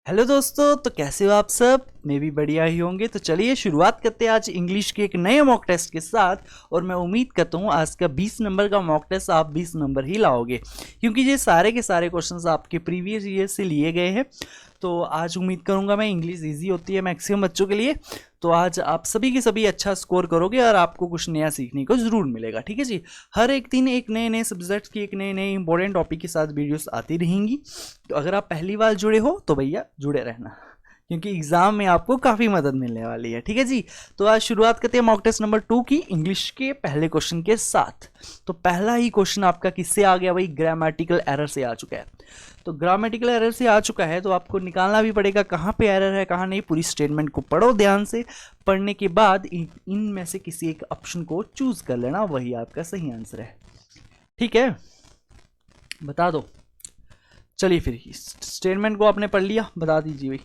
Hello दोस्तों, तो कैसे हो आप सब। मैं भी बढ़िया ही होंगे। तो चलिए शुरुआत करते हैं आज इंग्लिश के एक नए मॉक टेस्ट के साथ। और मैं उम्मीद करता हूँ आज का 20 नंबर का मॉक टेस्ट आप 20 नंबर ही लाओगे, क्योंकि ये सारे के सारे क्वेश्चंस आपके प्रीवियस ईयर से लिए गए हैं। तो आज उम्मीद करूँगा मैं, इंग्लिश ईजी होती है मैक्सिमम बच्चों के लिए, तो आज आप सभी के सभी अच्छा स्कोर करोगे और आपको कुछ नया सीखने को ज़रूर मिलेगा। ठीक है जी। हर एक दिन एक नए नए सब्जेक्ट की एक नए नए इंपॉर्टेंट टॉपिक के साथ वीडियोस आती रहेंगी। तो अगर आप पहली बार जुड़े हो तो भैया जुड़े रहना, क्योंकि एग्जाम में आपको काफ़ी मदद मिलने वाली है। ठीक है जी। तो आज शुरुआत करते हैं मॉक टेस्ट नंबर 2 की इंग्लिश के पहले क्वेश्चन के साथ। तो पहला ही क्वेश्चन आपका किससे आ गया भाई? ग्रामेटिकल एरर से आ चुका है। तो ग्रामेटिकल एरर से आ चुका है तो आपको निकालना भी पड़ेगा कहाँ पे एरर है कहाँ नहीं। पूरी स्टेटमेंट को पढ़ो ध्यान से। पढ़ने के बाद इनमें से किसी एक ऑप्शन को चूज कर लेना, वही आपका सही आंसर है। ठीक है, बता दो। चलिए फिर स्टेटमेंट को आपने पढ़ लिया, बता दीजिए भाई।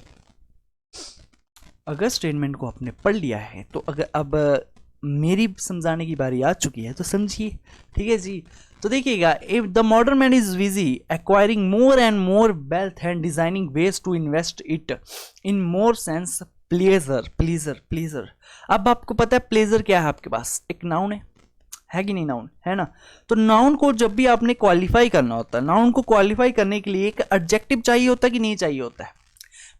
अगर स्टेटमेंट को आपने पढ़ लिया है तो अगर अब मेरी समझाने की बारी आ चुकी है तो समझिए। ठीक है जी। तो देखिएगा, if the modern man is busy acquiring more and more wealth and designing ways to invest it in more sense pleasure pleasure pleasure. अब आपको पता है प्लेजर क्या है? आपके पास एक नाउन है कि नहीं? नाउन है ना। तो नाउन को जब भी आपने क्वालिफाई करना होता है, नाउन को क्वालिफाई करने के लिए एक एडजेक्टिव चाहिए होता है कि नहीं चाहिए होता है?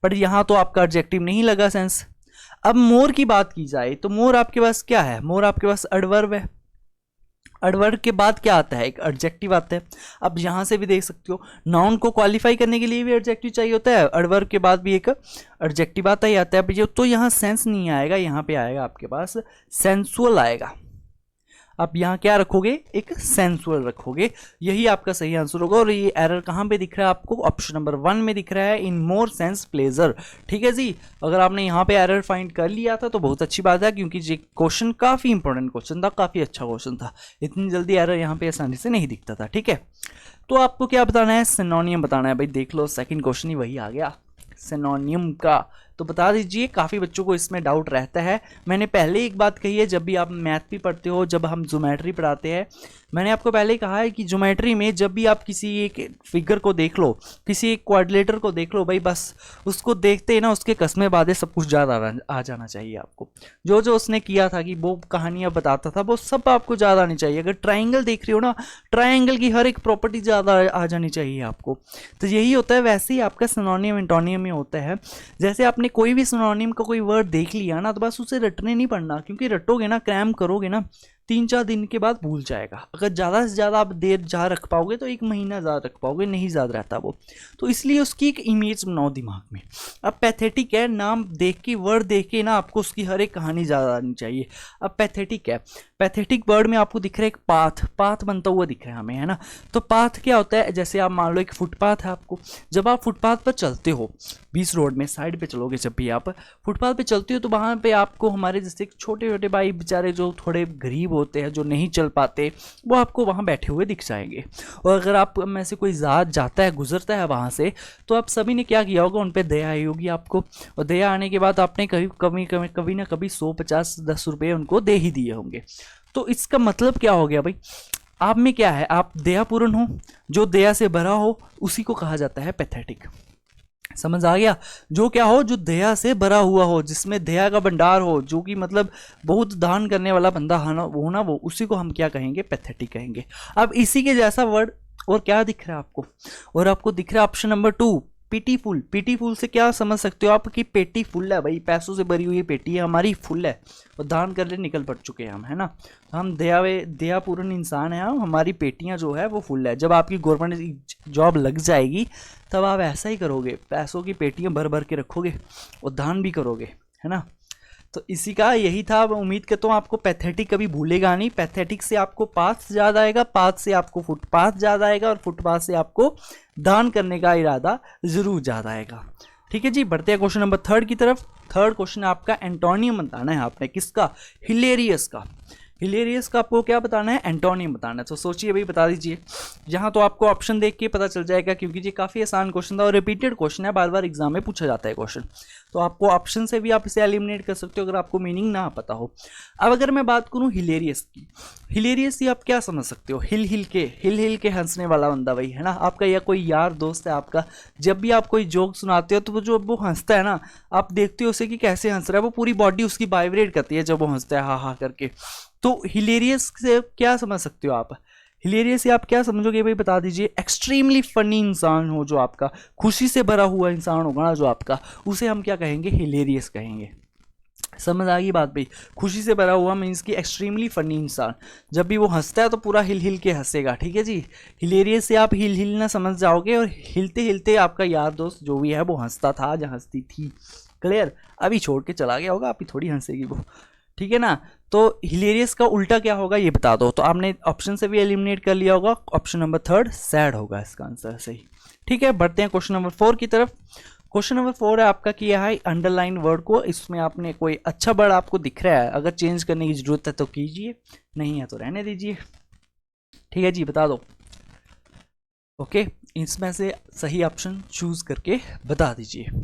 बट यहाँ तो आपका एडजेक्टिव नहीं लगा सेंस। अब मोर की बात की जाए तो मोर आपके पास क्या है? मोर आपके पास एडवर्ब है। एडवर्ब के बाद क्या आता है? एक एडजेक्टिव आता है। अब यहाँ से भी देख सकते हो, नाउन को क्वालिफाई करने के लिए भी एडजेक्टिव चाहिए होता है, एडवर्ब के बाद भी एक एडजेक्टिव आता ही आता है। तो यहाँ सेंस नहीं आएगा, यहाँ पे आएगा आपके पास सेंसुअल आएगा। आप यहाँ क्या रखोगे? एक सेंसुअल रखोगे। यही आपका सही आंसर होगा। और ये एरर कहाँ पे दिख रहा है आपको? ऑप्शन नंबर 1 में दिख रहा है, इन मोर सेंस प्लेजर। ठीक है जी। अगर आपने यहाँ पे एरर फाइंड कर लिया था तो बहुत अच्छी बात है, क्योंकि ये क्वेश्चन काफ़ी इंपॉर्टेंट क्वेश्चन था, काफ़ी अच्छा क्वेश्चन था। इतनी जल्दी एरर यहाँ पे आसानी से नहीं दिखता था। ठीक है, तो आपको क्या बताना है? सिनोनियम बताना है भाई। देख लो, सेकेंड क्वेश्चन ही वही आ गया, सिनोनियम का। तो बता दीजिए, काफ़ी बच्चों को इसमें डाउट रहता है। मैंने पहले एक बात कही है, जब भी आप मैथ भी पढ़ते हो, जब हम ज्योमेट्री पढ़ाते हैं, मैंने आपको पहले कहा है कि ज्योमेट्री में जब भी आप किसी एक फिगर को देख लो, किसी एक क्वाड्रिलेटर को देख लो भाई, बस उसको देखते ही ना उसके कसमें बातें सब कुछ याद आ जाना चाहिए आपको। जो जो उसने किया था कि वो कहानियाँ बताता था, वो सब आपको याद आनी चाहिए। अगर ट्राइंगल देख रहे हो ना, ट्राइंगल की हर एक प्रॉपर्टी याद आ जानी चाहिए आपको। तो यही होता है। वैसे ही आपका सिनोनियम एंटोनियम में होता है। जैसे आपने कोई भी सिनोनिम का कोई वर्ड देख लिया ना, तो बस उसे रटने नहीं पड़ना, क्योंकि रटोगे ना, क्रैम करोगे ना, 3-4 दिन के बाद भूल जाएगा। अगर ज़्यादा से ज़्यादा आप देर जा रख पाओगे तो 1 महीना ज़्यादा रख पाओगे, नहीं ज़्यादा रहता वो। तो इसलिए उसकी एक इमेज बनाओ दिमाग में। अब पैथेटिक है, नाम देख के, वर्ड देख के ना आपको उसकी हर एक कहानी ज़्यादा आनी चाहिए। अब पैथेटिक है, पैथेटिक वर्ड में आपको दिख रहा है एक पाथ, पाथ बनता हुआ दिख रहा है हमें, है ना। तो पाथ क्या होता है? जैसे आप मान लो एक फुटपाथ है आपको, जब आप फुटपाथ पर चलते हो, 20 रोड में साइड पे चलोगे, जब भी आप फुटपाथ पे चलते हो तो वहाँ पे आपको हमारे जैसे छोटे छोटे भाई बेचारे जो थोड़े गरीब होते हैं, जो नहीं चल पाते, वो आपको वहाँ बैठे हुए दिख जाएंगे। और अगर आप में से कोई ज़ात जाता है, गुजरता है वहाँ से, तो आप सभी ने क्या किया होगा? उन पर दया आई होगी आपको। और दया आने के बाद आपने कभी ना कभी 100, 50, 10 रुपये उनको दे ही दिए होंगे। तो इसका मतलब क्या हो गया भाई? आप में क्या है? आप दयापूर्ण हो, जो दया से भरा हो, उसी को कहा जाता है पैथेटिक। समझ आ गया? जो क्या हो? जो दया से भरा हुआ हो, जिसमें दया का भंडार हो, जो कि मतलब बहुत दान करने वाला बंदा हो ना, वो उसी को हम क्या कहेंगे? पैथेटिक कहेंगे। अब इसी के जैसा वर्ड और क्या दिख रहा है आपको? और आपको दिख रहा है ऑप्शन नंबर 2, पीटीफुल। पीटीफुल से क्या समझ सकते हो आप? कि पेटी फुल है भाई, पैसों से भरी हुई पेटी है हमारी, फुल है, और दान कर ले निकल पड़ चुके हैं हम, है ना। हम दयापूर्ण इंसान हैं, हमारी पेटियां जो है वो फुल है। जब आपकी गवर्नमेंट जॉब लग जाएगी तब आप ऐसा ही करोगे, पैसों की पेटियां भर भर के रखोगे और दान भी करोगे, है ना। तो इसी का यही था। उम्मीद करता हूँ आपको पैथेटिक कभी भूलेगा नहीं। पैथेटिक से आपको पाथ याद आएगा, पाथ से आपको फुटपाथ याद आएगा, और फुटपाथ से आपको दान करने का इरादा जरूर याद आएगा। ठीक है जी, बढ़ते हैं क्वेश्चन नंबर 3 की तरफ। थर्ड क्वेश्चन आपका एंटोनियम बताना है आपने। किसका? हिलेरियस का। हिलेरियस का आपको क्या बताना है? एंटोनियम बताना है। तो सोचिए भाई, बता दीजिए। यहाँ तो आपको ऑप्शन देख के पता चल जाएगा, क्योंकि ये काफ़ी आसान क्वेश्चन था और रिपीटेड क्वेश्चन है, बार बार एग्जाम में पूछा जाता है क्वेश्चन। तो आपको ऑप्शन से भी आप इसे एलिमिनेट कर सकते हो अगर आपको मीनिंग ना पता हो। अब अगर मैं बात करूं हिलेरियस की, हिलेरियस ही आप क्या समझ सकते हो, हिल हिल के हंसने वाला बंदा वही है ना आपका, या कोई यार दोस्त है आपका, जब भी आप कोई जोक सुनाते हो तो वो जो वो हंसता है ना, आप देखते हो उसे कि कैसे हंस रहा है, वो पूरी बॉडी उसकी वाइब्रेट करती है जब वो हंसता है हा हा करके। तो हिलेरियस से क्या समझ सकते हो आप, हिलेरियस से आप क्या समझोगे भाई बता दीजिए। एक्सट्रीमली फनी इंसान हो जो आपका, खुशी से भरा हुआ इंसान होगा ना जो आपका, उसे हम क्या कहेंगे, हिलेरियस कहेंगे। समझ आ गई बात भाई, खुशी से भरा हुआ मीन्स कि एक्सट्रीमली फनी इंसान, जब भी वो हंसता है तो पूरा हिल हिल के हंसेगा, ठीक है जी। हिलेरियस से आप हिल हिल ना समझ जाओगे, और हिलते हिलते आपका यार दोस्त जो भी है वो हंसता था या हंसती थी। क्लियर, अभी छोड़ के चला गया होगा, अभी थोड़ी हंसेगी वो, ठीक है ना। तो हिलेरियस का उल्टा क्या होगा ये बता दो, तो आपने ऑप्शन से भी एलिमिनेट कर लिया होगा, ऑप्शन नंबर 3 सैड होगा इसका आंसर सही। ठीक है, बढ़ते हैं क्वेश्चन नंबर 4 की तरफ। क्वेश्चन नंबर 4 है आपका किया है अंडरलाइन वर्ड को, इसमें आपने कोई अच्छा वर्ड आपको दिख रहा है, अगर चेंज करने की जरूरत है तो कीजिए, नहीं है तो रहने दीजिए, ठीक है जी, बता दो। ओके, इसमें से सही ऑप्शन चूज करके बता दीजिए।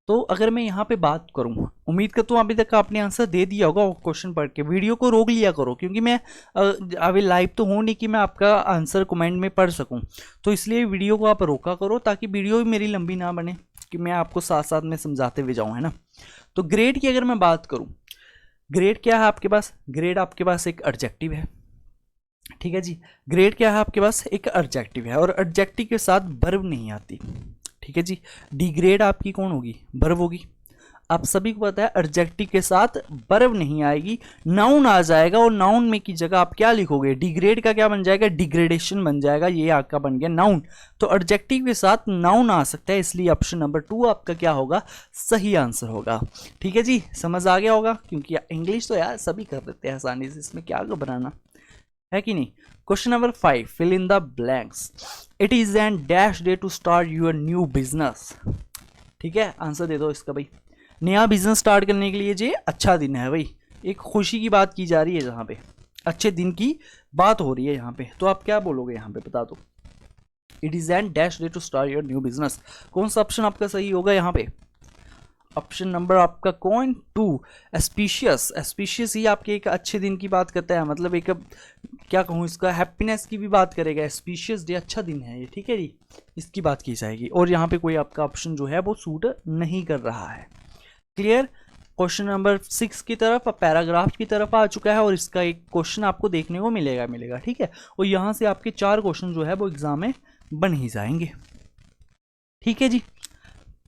तो अगर मैं यहाँ पे बात करूँ, उम्मीद करता हूँ अभी तक आपने आंसर दे दिया होगा क्वेश्चन पढ़ के, वीडियो को रोक लिया करो क्योंकि मैं अभी लाइव तो हूँ नहीं कि मैं आपका आंसर कमेंट में पढ़ सकूँ, तो इसलिए वीडियो को आप रोका करो ताकि वीडियो भी मेरी लंबी ना बने, कि मैं आपको साथ साथ में समझाते हुए जाऊँ, है ना। तो ग्रेड की अगर मैं बात करूँ, ग्रेड क्या है आपके पास, ग्रेड आपके पास एक एडजेक्टिव है, ठीक है जी। ग्रेड क्या है आपके पास, एक एडजेक्टिव है, और एडजेक्टिव के साथ वर्ब नहीं आती, ठीक है जी। डिग्रेड आपकी कौन होगी, वर्ब होगी। आप सभी को पता है एडजेक्टिव के साथ वर्ब नहीं आएगी, नाउन आ जाएगा, और नाउन में की जगह आप क्या लिखोगे, डिग्रेड का क्या बन जाएगा, डिग्रेडेशन बन जाएगा, ये आपका बन गया नाउन। तो एडजेक्टिव के साथ नाउन आ सकता है, इसलिए ऑप्शन नंबर 2 आपका क्या होगा, सही आंसर होगा, ठीक है जी। समझ आ गया होगा, क्योंकि इंग्लिश तो यार सभी कर देते हैं आसानी से, इसमें क्या घबराना है कि नहीं। Question number 5, fill in the blanks. It is an dash day to start your new business, ठीक है, आंसर दे दो इसका भाई। नया बिजनेस स्टार्ट करने के लिए ये अच्छा दिन है भाई, एक खुशी की बात की जा रही है जहाँ पे, अच्छे दिन की बात हो रही है यहाँ पे, तो आप क्या बोलोगे यहाँ पे बता दो। It is an dash day to start your new business, कौन सा ऑप्शन आपका सही होगा यहाँ पे, ऑप्शन नंबर आपका कौन 2, एस्पिशियस। एस्पिशियस ही आपके एक अच्छे दिन की बात करता है, मतलब एक क्या कहूँ इसका, हैप्पीनेस की भी बात करेगा, एस्पिशियस डे अच्छा दिन है ये, ठीक है जी, इसकी बात की जाएगी। और यहाँ पे कोई आपका ऑप्शन जो है वो सूट नहीं कर रहा है। क्लियर। क्वेश्चन नंबर 6 की तरफ, पैराग्राफ की तरफ आ चुका है, और इसका एक क्वेश्चन आपको देखने को मिलेगा, ठीक है। और यहाँ से आपके 4 क्वेश्चन जो है वो एग्जाम में बन ही जाएंगे, ठीक है जी।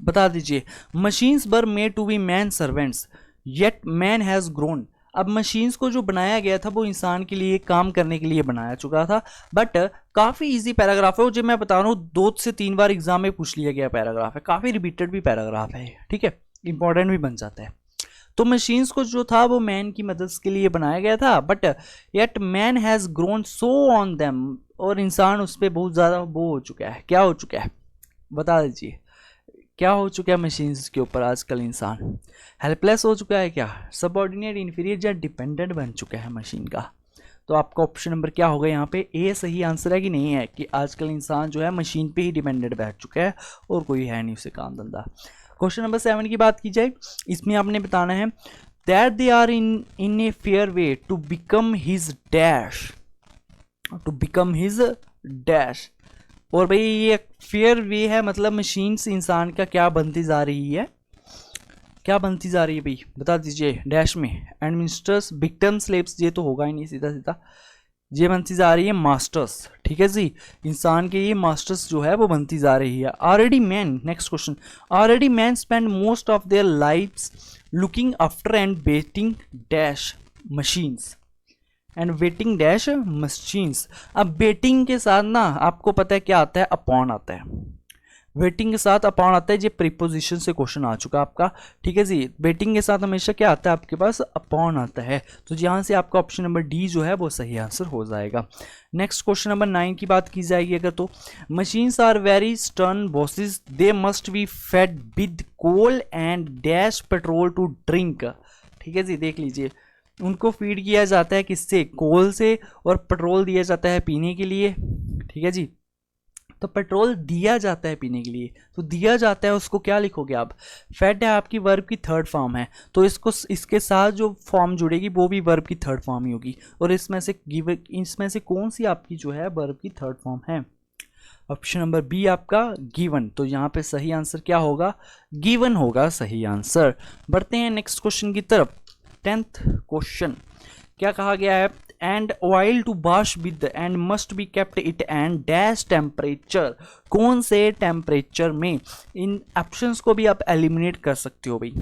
बता दीजिए, machines were made to be man servants yet man has grown. अब मशीन्स को जो बनाया गया था वो इंसान के लिए काम करने के लिए बनाया चुका था, बट काफ़ी इजी पैराग्राफ है, और जो मैं बता रहा हूँ 2 से 3 बार एग्जाम में पूछ लिया गया पैराग्राफ है, काफ़ी रिपीटेड भी पैराग्राफ है, ठीक है, इंपॉर्टेंट भी बन जाता है। तो मशीन्स को जो था वो मैन की मदद के लिए बनाया गया था, but yet man has grown so on them, और इंसान उस पर बहुत ज़्यादा वो हो चुका है, क्या हो चुका है बता दीजिए, क्या हो चुका है मशीन्स के ऊपर आजकल, इंसान हेल्पलेस हो चुका है क्या, सबऑर्डिनेट, इन्फीरियर या डिपेंडेंट बन चुका है मशीन का। तो आपका ऑप्शन नंबर क्या होगा यहाँ पे, ए सही आंसर है कि नहीं है, कि आजकल इंसान जो है मशीन पे ही डिपेंडेंट बैठ चुका है, और कोई है नहीं उसे काम धंधा। क्वेश्चन नंबर 7 की बात की जाए, इसमें आपने बताना है that they are in a fair way to become his dash, to become his dash. और भाई ये फेयर वे है, मतलब मशीन्स इंसान का क्या बनती जा रही है, क्या बनती जा रही है भाई बता दीजिए, डैश में एडमिनिस्ट्रेटर्स, विक्टिम, स्लेव्स, ये तो होगा ही नहीं सीधा सीधा, ये बनती जा रही है मास्टर्स, ठीक है जी। इंसान के ये मास्टर्स जो है वो बनती जा रही है। Already man, next question, already man spend most of their lives looking after and waiting dash machines, and waiting dash machines. अब वेटिंग के साथ ना आपको पता है क्या आता है, अपॉन आता है, वेटिंग के साथ अपॉन आता है, ये प्रीपोजिशन से क्वेश्चन आ चुका आपका, ठीक है जी। वेटिंग के साथ हमेशा क्या आता है आपके पास, अपॉन आता है, तो यहाँ से आपका ऑप्शन नंबर डी जो है वो सही आंसर हो जाएगा। नेक्स्ट क्वेश्चन नंबर 9 की बात की जाएगी अगर, तो machines are very stern bosses, they must be fed with coal and dash petrol to drink, ठीक है जी। देख लीजिए, उनको फीड किया जाता है किससे, कोल से, और पेट्रोल दिया जाता है पीने के लिए, ठीक है जी। तो पेट्रोल दिया जाता है पीने के लिए, तो दिया जाता है उसको क्या लिखोगे आप? फेड है आपकी वर्ब की थर्ड फॉर्म है, तो इसको इसके साथ जो फॉर्म जुड़ेगी वो भी वर्ब की थर्ड फॉर्म ही होगी। और इसमें से कौन सी आपकी जो है वर्ब की थर्ड फॉर्म है? ऑप्शन नंबर बी आपका गिवन। तो यहाँ पे सही आंसर क्या होगा? गिवन होगा सही आंसर। बढ़ते हैं नेक्स्ट क्वेश्चन की तरफ। 10th क्वेश्चन क्या कहा गया है? And oil to wash with and must be kept it and dash temperature. कौन से टेम्परेचर में? इन ऑप्शंस को भी आप एलिमिनेट कर सकते हो भाई।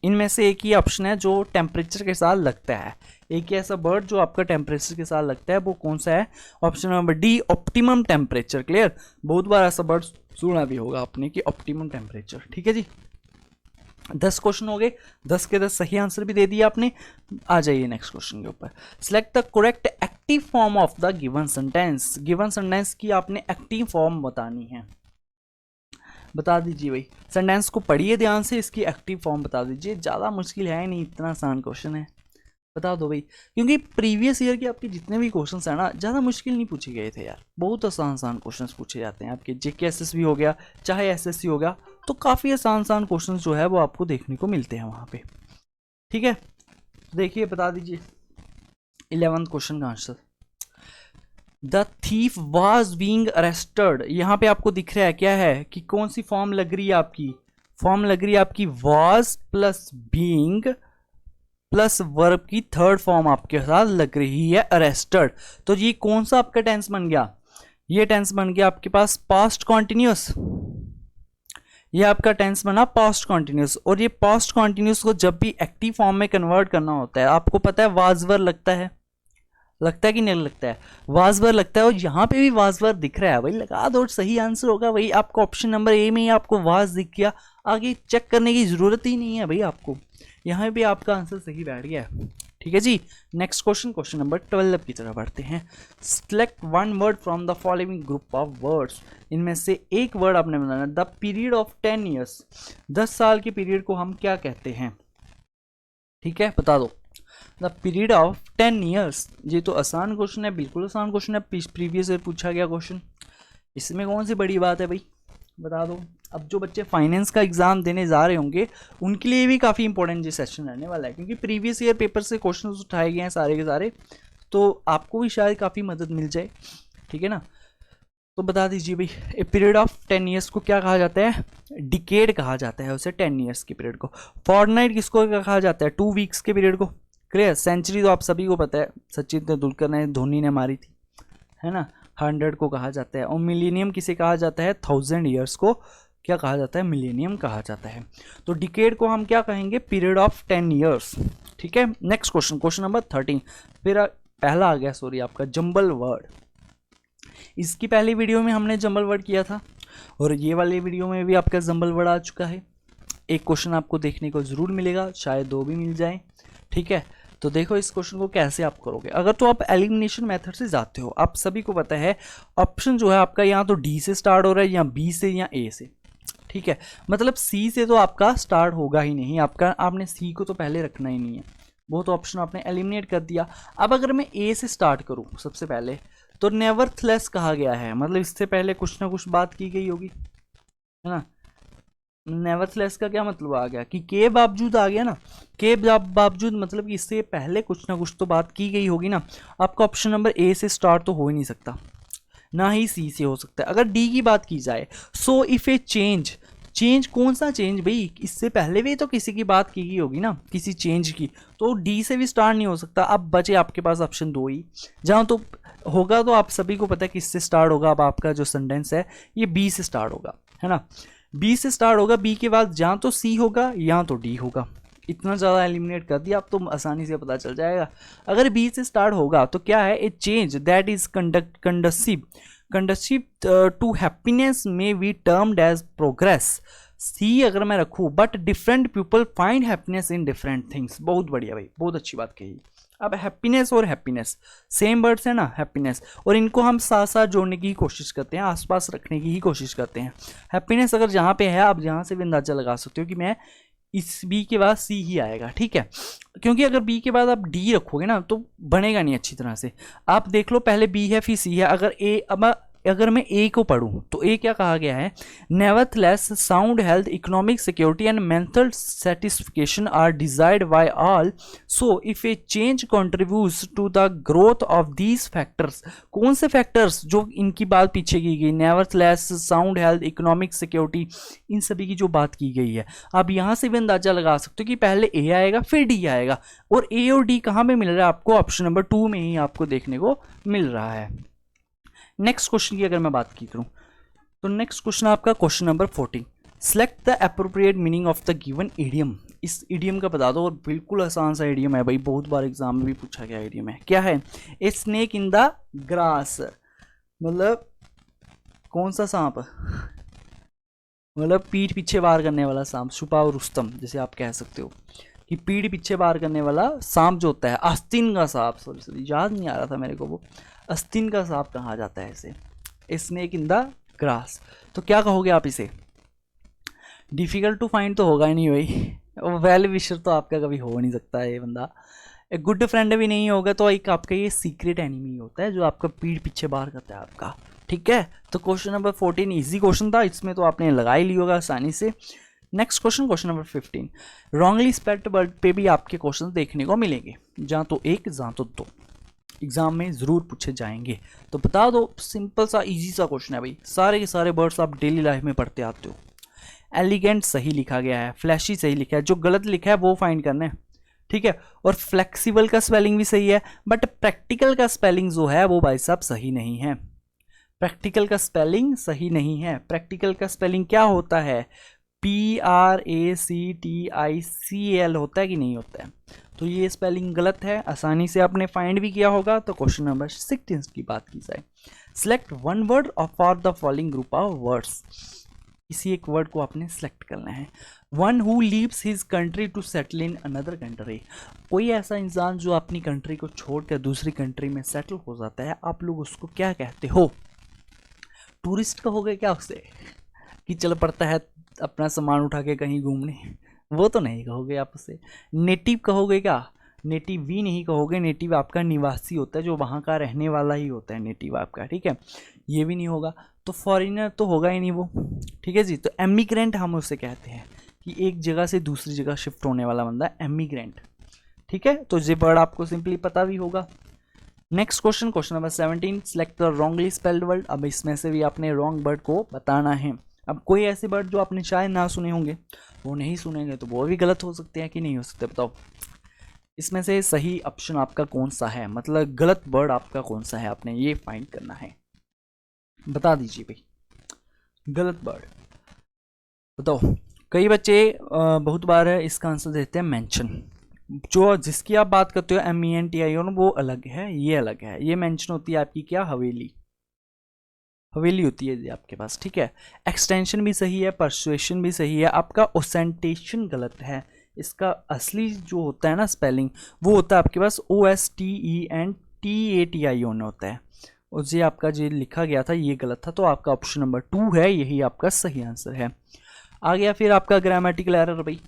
इनमें से एक ही ऑप्शन है जो टेम्परेचर के साथ लगता है, एक ही ऐसा वर्ड जो आपका टेम्परेचर के साथ लगता है, वो कौन सा है? Option number D optimum temperature. Clear? बहुत बार ऐसा वर्ड सुना भी होगा आपने कि ऑप्टिमम टेम्परेचर। ठीक है जी, 10 क्वेश्चन हो गए, 10 के 10 सही आंसर भी दे दिया आपने। आ जाइए नेक्स्ट क्वेश्चन के ऊपर। Select the correct active form of the given sentence. Given sentence की आपने एक्टिव फॉर्म बतानी है, बता दीजिए भाई। सेंटेंस को पढ़िए ध्यान से, इसकी एक्टिव फॉर्म बता दीजिए। ज़्यादा मुश्किल है नहीं, इतना आसान क्वेश्चन है, बता दो भाई। क्योंकि प्रीवियस ईयर के आपके जितने भी क्वेश्चंस हैं ना, ज़्यादा मुश्किल नहीं पूछे गए थे यार, बहुत आसान आसान क्वेश्चंस पूछे जाते हैं आपके। जेके एसएसबी हो गया चाहे एसएससी हो गया, तो काफ़ी आसान आसान क्वेश्चंस जो है वो आपको देखने को मिलते हैं वहाँ पे। ठीक है, देखिए बता दीजिए 11th क्वेश्चन का answer. The thief was being arrested. यहाँ पे आपको दिख रहा है क्या है कि कौन सी फॉर्म लग रही है आपकी? फॉर्म लग रही है आपकी was plus being plus verb की थर्ड फॉर्म आपके साथ लग रही है अरेस्टेड। तो ये कौन सा आपका टेंस बन गया? ये टेंस बन गया आपके पास पास्ट कॉन्टिन्यूस। ये आपका टेंस बना पास्ट कॉन्टिन्यूस। और ये पास्ट कॉन्टिन्यूस को जब भी एक्टिव फॉर्म में कन्वर्ट करना होता है, आपको पता है वाजवर लगता है कि नहीं लगता है? वाजवर लगता है, और यहाँ पे भी वाजवर दिख रहा है भाई, लगा दो, सही आंसर होगा भाई। आपको ऑप्शन नंबर ए में ही आपको वाज दिख गया, आगे चेक करने की जरूरत ही नहीं है भाई आपको, यहाँ भी आपका आंसर सही बैठ गया है। ठीक है जी, नेक्स्ट क्वेश्चन, क्वेश्चन नंबर 12 की तरफ बढ़ते हैं। Select one word from the following group of words. इनमें से एक वर्ड आपने बनाना। द पीरियड ऑफ 10 ईयर्स, 10 साल के पीरियड को हम क्या कहते हैं? ठीक है, बता दो। The period of 10 years. ये तो आसान क्वेश्चन है, बिल्कुल आसान क्वेश्चन है, प्रीवियस ईयर पूछा गया क्वेश्चन, इसमें कौन सी बड़ी बात है भाई, बता दो। अब जो बच्चे फाइनेंस का एग्जाम देने जा रहे होंगे उनके लिए भी काफ़ी इंपॉर्टेंट ये सेशन रहने वाला है, क्योंकि प्रीवियस ईयर पेपर से क्वेश्चन उठाए गए हैं सारे के सारे, तो आपको भी शायद काफ़ी मदद मिल जाए। ठीक है ना, तो बता दीजिए भाई, ए पीरियड ऑफ 10 ईयर्स को क्या कहा जाता है? डिकेड कहा जाता है उसे, 10 ईयर्स के पीरियड को। फॉर्टनाइट किसको क्या कहा जाता है? 2 वीक्स के पीरियड को। क्लियर? सेंचुरी तो आप सभी को पता है, सचिन तेंदुलकर ने, धोनी ने मारी थी, है ना। 100 को कहा जाता है। और मिलेनियम किसे कहा जाता है? 1000 ईयर्स को क्या कहा जाता है? मिलेनियम कहा जाता है। तो डिकेड को हम क्या कहेंगे? Period of 10 years. ठीक है, नेक्स्ट क्वेश्चन, क्वेश्चन नंबर 13। फिर पहला आ गया, सॉरी, आपका जंबल वर्ड। इसकी पहली वीडियो में हमने जंबल वर्ड किया था, और ये वाले वीडियो में भी आपका जंबल वर्ड आ चुका है। एक क्वेश्चन आपको देखने को जरूर मिलेगा, शायद 2 भी मिल जाए। ठीक है, तो देखो इस क्वेश्चन को कैसे आप करोगे। अगर तो आप एलिमिनेशन मेथड से जाते हो, आप सभी को पता है ऑप्शन जो है आपका यहाँ तो डी से स्टार्ट हो रहा है, या बी से, या ए से। ठीक है, मतलब सी से तो आपका स्टार्ट होगा ही नहीं, आपने सी को तो पहले रखना ही नहीं है, वो तो ऑप्शन आपने एलिमिनेट कर दिया। अब अगर मैं ए से स्टार्ट करूँ सबसे पहले, तो नेवरथलेस कहा गया है, मतलब इससे पहले कुछ ना कुछ बात की गई होगी, है ना। नेवरथलेस का क्या मतलब आ गया कि के बावजूद आ गया ना, के बावजूद मतलब कि इससे पहले कुछ ना कुछ तो बात की गई होगी ना। आपका ऑप्शन नंबर ए से स्टार्ट तो हो ही नहीं सकता, ना ही सी से हो सकता है। अगर डी की बात की जाए, सो इफ ए चेंज कौन सा चेंज भाई? इससे पहले भी तो किसी की बात की गई होगी ना, किसी चेंज की, तो डी से भी स्टार्ट नहीं हो सकता। अब बचे आपके पास ऑप्शन 2 ही, जहाँ तो होगा, तो आप सभी को पता है किससे स्टार्ट होगा। अब आपका जो सेंटेंस है ये बी से स्टार्ट होगा, है ना, बी से स्टार्ट होगा। बी के बाद जहाँ तो सी होगा, यहाँ तो डी होगा। इतना ज़्यादा एलिमिनेट कर दिया, अब तो आसानी से पता चल जाएगा। अगर बी से स्टार्ट होगा तो क्या है? A change that is conductive to happiness में we termed as progress. C अगर मैं रखूँ, but different people find happiness in different things. बहुत बढ़िया भाई, बहुत अच्छी बात कही। अब हैप्पीनेस और हैप्पीनेस सेम वर्ड्स है ना, हैप्पीनेस, और इनको हम साथ साथ जोड़ने की ही कोशिश करते हैं, आसपास रखने की ही कोशिश करते हैं। हैप्पीनेस अगर जहाँ पे है, आप जहाँ से भी अंदाजा लगा सकते हो कि मैं इस बी के बाद सी ही आएगा। ठीक है, क्योंकि अगर बी के बाद आप डी रखोगे ना तो बनेगा नहीं अच्छी तरह से। आप देख लो, पहले बी है फिर सी है। अगर ए, अब अगर मैं ए को पढ़ूं तो ए क्या कहा गया है, nevertheless sound health, economic security and mental satisfaction are desired by all, so if a change contributes to the growth of these factors. कौन से फैक्टर्स जो इनकी बात पीछे की गई, nevertheless, sound health, economic security, इन सभी की जो बात की गई है। आप यहां से भी अंदाजा लगा सकते हो कि पहले ए आएगा फिर डी आएगा, और ए और डी कहां पे मिल रहा है आपको, ऑप्शन नंबर 2 में ही आपको देखने को मिल रहा है। नेक्स्ट क्वेश्चन की अगर मैं बात की करूं तो नेक्स्ट क्वेश्चन आपका question number 14, select the appropriate meaning of the given idiom. इस इडियम का बता दो, और बिल्कुल आसान सा इडियम है भाई, बहुत बार एग्जाम में भी पूछा गया इडियम है। क्या है, a snake in the grass, मतलब कौन सा सांप, मतलब पीठ पीछे वार करने वाला सांप, छुपा और रुस्तम जैसे आप कह सकते हो, कि पीठ पीछे वार करने वाला सांप जो होता है, आस्तीन का सांप, सॉरी याद नहीं आ रहा था मेरे को, वो आस्तीन का सांप कहा जाता है इसे, स्नेक इन द ग्रास। तो क्या कहोगे आप इसे, डिफिकल्ट टू फाइंड तो होगा ही नहीं भाई, वेल विशर तो आपका कभी हो नहीं सकता है ये बंदा, एक गुड फ्रेंड भी नहीं होगा, तो एक आपका ये सीक्रेट एनिमी होता है जो आपका पीठ पीछे वार करता है आपका, ठीक है। तो क्वेश्चन नंबर 14 इजी क्वेश्चन था, इसमें तो आपने लगा ही लिया होगा आसानी से। Next question, question number 15, wrongly spelled word पे भी आपके क्वेश्चन देखने को मिलेंगे, जहाँ तो एक जहाँ तो दो, एग्जाम में जरूर पूछे जाएंगे। तो बता दो, सिंपल सा इजी सा क्वेश्चन है भाई, सारे के सारे वर्ड्स आप डेली लाइफ में पढ़ते आते हो। एलिगेंट सही लिखा गया है, फ्लैशी सही लिखा है, जो गलत लिखा है वो फाइंड करना है, ठीक है। और फ्लेक्सिबल का स्पेलिंग भी सही है, बट प्रैक्टिकल का स्पेलिंग जो है वो भाई साहब सही नहीं है, प्रैक्टिकल का स्पेलिंग सही नहीं है। प्रैक्टिकल का स्पेलिंग क्या होता है, PRACTICAL होता है कि नहीं होता है, तो ये स्पेलिंग गलत है, आसानी से आपने फाइंड भी किया होगा। तो क्वेश्चन नंबर 16 की बात की जाए, select one word for the following group of words, किसी एक वर्ड को आपने सेलेक्ट करना है। One who leaves his country to settle in another country, कोई ऐसा इंसान जो अपनी कंट्री को छोड़कर दूसरी कंट्री में सेटल हो जाता है, आप लोग उसको क्या कहते हो, टूरिस्ट कहोगे क्या उसे, कि चल पड़ता है अपना सामान उठा के कहीं घूमने, वो तो नहीं कहोगे आप उसे। नेटिव कहोगे क्या, नेटिव भी नहीं कहोगे, नेटिव आपका निवासी होता है, जो वहाँ का रहने वाला ही होता है नेटिव आपका, ठीक है, ये भी नहीं होगा। तो फॉरेनर तो होगा ही नहीं वो, ठीक है जी। तो एमिग्रेंट हम उसे कहते हैं, कि एक जगह से दूसरी जगह शिफ्ट होने वाला बंदा एमिग्रेंट, ठीक है। तो ये वर्ड आपको सिंपली पता भी होगा। Next question, question number 17, select the wrongly spelled word. अब इसमें से भी आपने रॉन्ग वर्ड को बताना है। अब कोई ऐसे वर्ड जो आपने शायद ना सुने होंगे, वो नहीं सुनेंगे तो वो भी गलत हो सकते हैं कि नहीं हो सकते, बताओ इसमें से सही ऑप्शन आपका कौन सा है, मतलब गलत वर्ड आपका कौन सा है, आपने ये फाइंड करना है, बता दीजिए भाई गलत वर्ड बताओ। कई बच्चे बहुत बार इसका आंसर देते हैं मेंशन, जो जिसकी आप बात करते हो MENTION वो अलग है, ये अलग है, ये मेंशन होती है आपकी क्या, हवेली, हवेली होती है जी आपके पास, ठीक है। एक्सटेंशन भी सही है, परसुएशन भी सही है, आपका ओसेंटेशन गलत है, इसका असली जो होता है ना स्पेलिंग, वो होता है आपके पास OSTENTATION होता है, और ये आपका जो लिखा गया था ये गलत था, तो आपका ऑप्शन नंबर 2 है, यही आपका सही आंसर है। आ गया फिर आपका ग्रामेटिकल एरर, भाई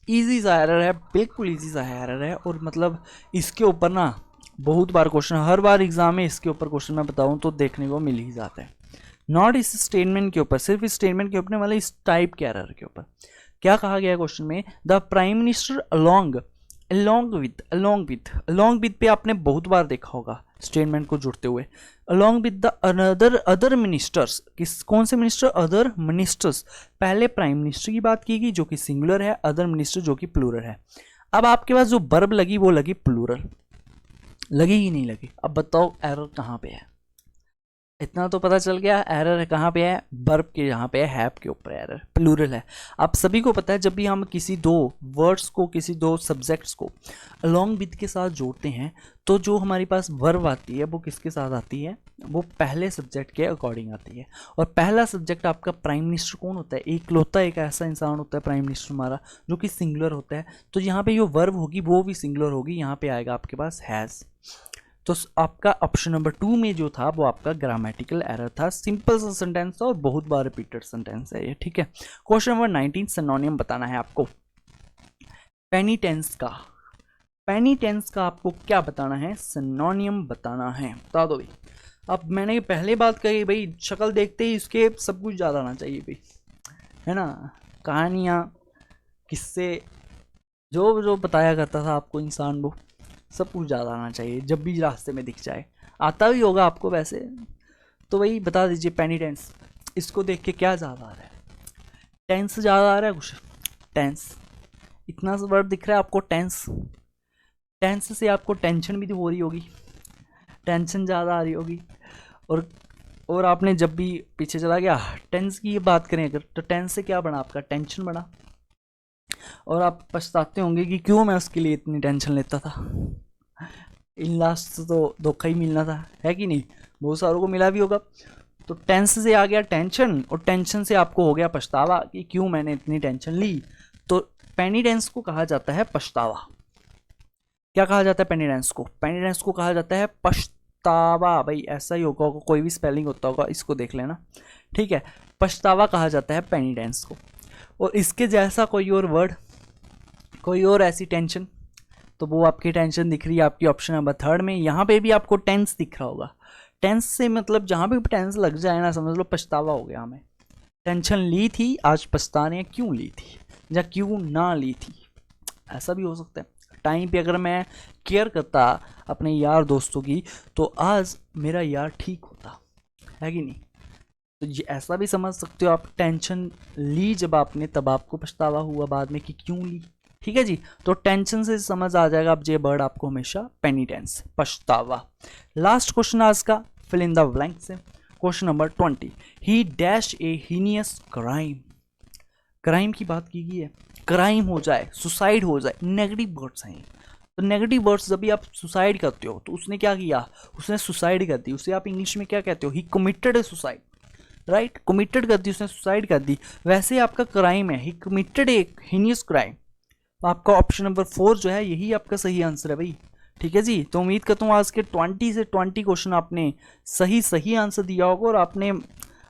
इजी सा एरर है, बिल्कुल इजी सा एरर है, और मतलब इसके ऊपर ना बहुत बार क्वेश्चन, हर बार एग्जाम में इसके ऊपर क्वेश्चन मैं बताऊं तो देखने को मिल ही जाता है। नॉट इस स्टेटमेंट के ऊपर, सिर्फ इस स्टेटमेंट के ऊपर वाले इस टाइप के एरर के ऊपर क्या कहा गया है क्वेश्चन में, the prime minister along with पे आपने बहुत बार देखा होगा स्टेटमेंट को जुड़ते हुए, along with the other ministers, किस कौन से मिनिस्टर, अदर मिनिस्टर्स, पहले प्राइम मिनिस्टर की बात की गई जो कि सिंगुलर है, अदर मिनिस्टर जो कि प्लूरल है। अब आपके पास जो वर्ब लगी वो लगी प्लूरल, लगी ही नहीं लगी, अब बताओ एरर कहाँ पे है, इतना तो पता चल गया एरर कहाँ पे है, वर्ब के यहाँ पे है, हैव के ऊपर एरर, प्लूरल है। आप सभी को पता है जब भी हम किसी दो वर्ड्स को, किसी दो सब्जेक्ट्स को अलोंग विद के साथ जोड़ते हैं, तो जो हमारे पास वर्ब आती है वो किसके साथ आती है, वो पहले सब्जेक्ट के अकॉर्डिंग आती है, और पहला सब्जेक्ट आपका प्राइम मिनिस्टर कौन होता है, एक लौता एक ऐसा इंसान होता है प्राइम मिनिस्टर हमारा जो कि सिंगुलर होता है, तो यहाँ पे जो वर्ब होगी वो भी सिंगुलर होगी, यहाँ पे आएगा आपके पास हैज़। तो आपका ऑप्शन नंबर 2 में जो था वो आपका ग्रामेटिकल एरर था, सिंपल सा सेंटेंस था और बहुत बार रिपीटेड सेंटेंस है ये, ठीक है। क्वेश्चन नंबर 19, सिनोनियम बताना है आपको, पेनिटेंस का आपको क्या बताना है, सिनोनियम बताना है, बता दो भाई। अब मैंने पहले बात कही भाई, शक्ल देखते ही इसके सब कुछ याद आना चाहिए भाई, है ना। कहानियाँ, किस्से, जो जो बताया करता था आपको इंसान, वो सब कुछ याद आना चाहिए जब भी रास्ते में दिख जाए। आता भी होगा आपको वैसे, तो वही बता दीजिए। पेनिटेंस, इसको देख के क्या ज़्यादा आ रहा है? टेंस ज़्यादा आ रहा है कुछ? टेंस, इतना सा वर्ड दिख रहा है आपको, टेंस। टेंस से आपको टेंशन भी तो हो रही होगी, टेंशन ज़्यादा आ रही होगी। और और आपने जब भी पीछे चला गया, टेंस की ये बात करें अगर, तो टेंस से क्या बना आपका? टेंशन बना। और आप पछताते होंगे कि क्यों मैं उसके लिए इतनी टेंशन लेता था। इन लास्ट तो धोखा ही मिलना था, है कि नहीं? बहुत सारों को मिला भी होगा। तो टेंस से आ गया टेंशन, और टेंशन से आपको हो गया पछतावा कि क्यों मैंने इतनी टेंशन ली। तो पेनिटेंस को कहा जाता है पछतावा। क्या कहा जाता है पेनिटेंस को? पेनिटेंस को कहा जाता है पछतावा। भाई ऐसा ही होगा, कोई भी स्पेलिंग होता होगा, इसको देख लेना, ठीक है। पछतावा कहा जाता है पेनिटेंस को। और इसके जैसा कोई और वर्ड, कोई और ऐसी टेंशन, तो वो आपकी टेंशन दिख रही है आपकी ऑप्शन नंबर 3 में। यहाँ पे भी आपको टेंस दिख रहा होगा। टेंस से मतलब जहाँ पे टेंस लग जाए ना, समझ लो पछतावा हो गया हमें। टेंशन ली थी, आज पछताने क्यों ली थी, या क्यों ना ली थी, ऐसा भी हो सकता है। टाइम पे अगर मैं केयर करता अपने यार दोस्तों की, तो आज मेरा यार ठीक होता, है कि नहीं? तो ये ऐसा भी समझ सकते हो आप, टेंशन ली जब आपने, तब आपको पछतावा हुआ बाद में कि क्यों ली। ठीक है जी। तो टेंशन से समझ आ जाएगा अब ये वर्ड आपको हमेशा, पेनिटेंस, पछतावा। लास्ट क्वेश्चन आज का, फिल इन द ब्लैंक से। क्वेश्चन नंबर 20, ही डैश ए हीनियस क्राइम। क्राइम की बात की गई है, क्राइम हो जाए, सुसाइड हो जाए, नेगेटिव वर्ड्स हैं। तो नेगेटिव वर्ड्स, जब भी आप सुसाइड करते हो तो उसने क्या किया? उसने सुसाइड कर दी। उसे आप इंग्लिश में क्या कहते हो? ही कमिटेड ए सुसाइड, राइट? कमिटेड कर दी, उसने सुसाइड कर दी। वैसे आपका क्राइम है, ही कमिटेड ए हीनियस क्राइम। तो आपका ऑप्शन नंबर 4 जो है, यही आपका सही आंसर है भाई। ठीक है जी। तो उम्मीद करता हूँ आज के 20 से 20 क्वेश्चन आपने सही सही आंसर दिया होगा, और आपने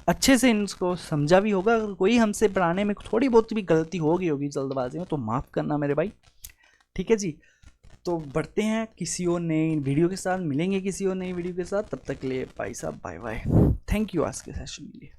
अच्छे से इनको समझा भी होगा। अगर कोई हमसे पढ़ाने में थोड़ी बहुत भी गलती हो गई होगी जल्दबाजी में, तो माफ़ करना मेरे भाई। ठीक है जी। तो बढ़ते हैं किसी और नई वीडियो के साथ, मिलेंगे किसी और नई वीडियो के साथ। तब तक के लिए भाई साहब बाय बाय। थैंक यू आज के सेशन के लिए।